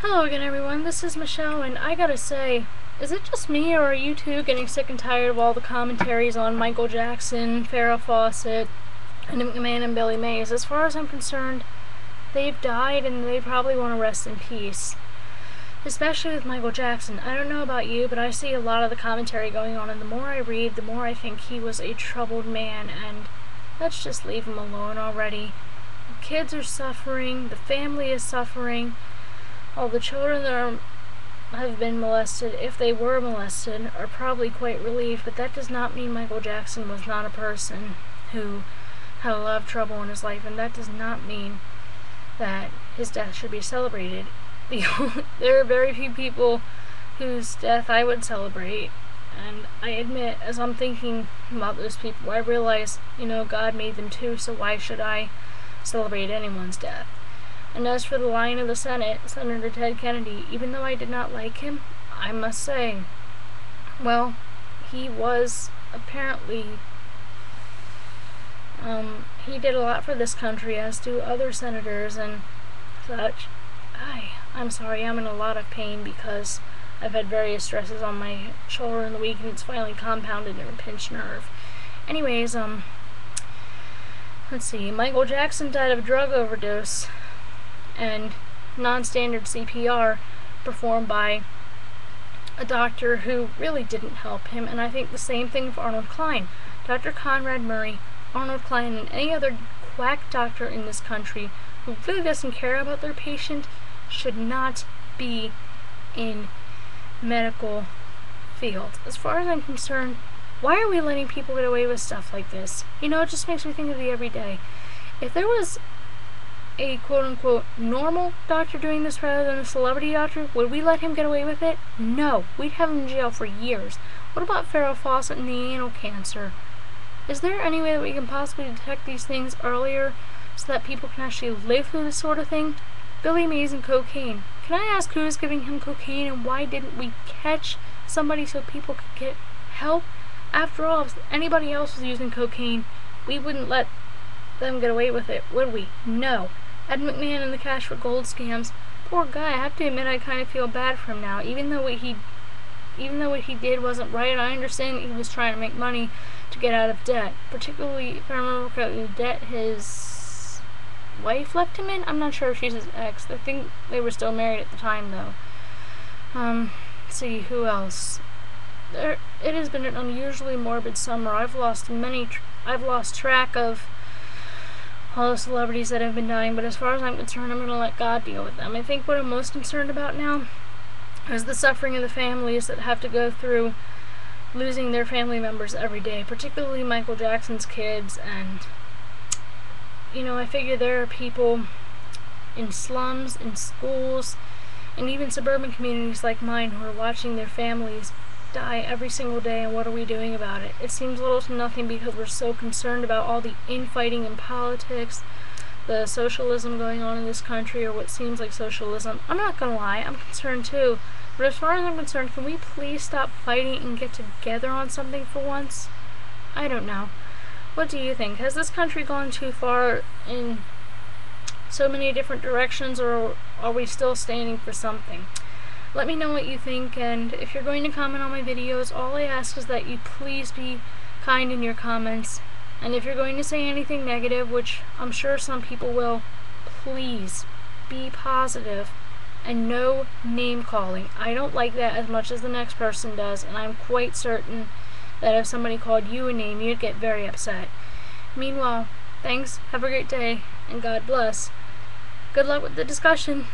Hello again, everyone. This is Michelle, and I gotta say, is it just me, or are you two getting sick and tired of all the commentaries on Michael Jackson, Farrah Fawcett, and McMahon and Billy Mays? As far as I'm concerned, they've died, and they probably want to rest in peace. Especially with Michael Jackson. I don't know about you, but I see a lot of the commentary going on, and the more I read, the more I think he was a troubled man, and let's just leave him alone already. The kids are suffering, the family is suffering. All the children that have been molested, if they were molested, are probably quite relieved, but that does not mean Michael Jackson was not a person who had a lot of trouble in his life, and that does not mean that his death should be celebrated. There are very few people whose death I would celebrate, and I admit, as I'm thinking about those people, I realize, God made them too, so why should I celebrate anyone's death? And as for the Lion of the Senate, Senator Ted Kennedy, even though I did not like him, I must say, well, he was apparently, he did a lot for this country, as do other senators and such. I'm sorry, I'm in a lot of pain because I've had various stresses on my shoulder in the week, and it's finally compounded in a pinched nerve. Anyways, let's see, Michael Jackson died of a drug overdose and non-standard CPR performed by a doctor who really didn't help him, and I think the same thing of Arnold Klein. Dr. Conrad Murray, Arnold Klein, and any other quack doctor in this country who really doesn't care about their patient should not be in medical field. As far as I'm concerned, why are we letting people get away with stuff like this? It just makes me think of the everyday. If there was a quote-unquote normal doctor doing this rather than a celebrity doctor, would we let him get away with it? No. We'd have him in jail for years. What about Farrah Fawcett and the anal cancer? Is there any way that we can possibly detect these things earlier so that people can actually live through this sort of thing? Billy Mays and cocaine. Can I ask who is giving him cocaine, and why didn't we catch somebody so people could get help? After all, if anybody else was using cocaine, we wouldn't let them get away with it, would we? No. Ed McMahon and the cash for gold scams. Poor guy. I have to admit, I kind of feel bad for him now. Even though what he did wasn't right, and I understand that he was trying to make money to get out of debt. Particularly, if I remember correctly, the debt his wife left him in. I'm not sure if she's his ex. I think they were still married at the time, though. Let's see, who else? It has been an unusually morbid summer. I've lost track of all the celebrities that have been dying, but as far as I'm concerned, I'm going to let God deal with them. I think what I'm most concerned about now is the suffering of the families that have to go through losing their family members every day, particularly Michael Jackson's kids. And I figure there are people in slums, in schools, and even suburban communities like mine who are watching their families die every single day, and what are we doing about it? It seems little to nothing because we're so concerned about all the infighting in politics, the socialism going on in this country, or what seems like socialism. I'm not gonna lie, I'm concerned too, but as far as I'm concerned, can we please stop fighting and get together on something for once? I don't know. What do you think? Has this country gone too far in so many different directions, or are we still standing for something? Let me know what you think, and if you're going to comment on my videos, all I ask is that you please be kind in your comments. And if you're going to say anything negative, which I'm sure some people will, please be positive and no name calling. I don't like that as much as the next person does, and I'm quite certain that if somebody called you a name, you'd get very upset. Meanwhile, thanks, have a great day, and God bless. Good luck with the discussion.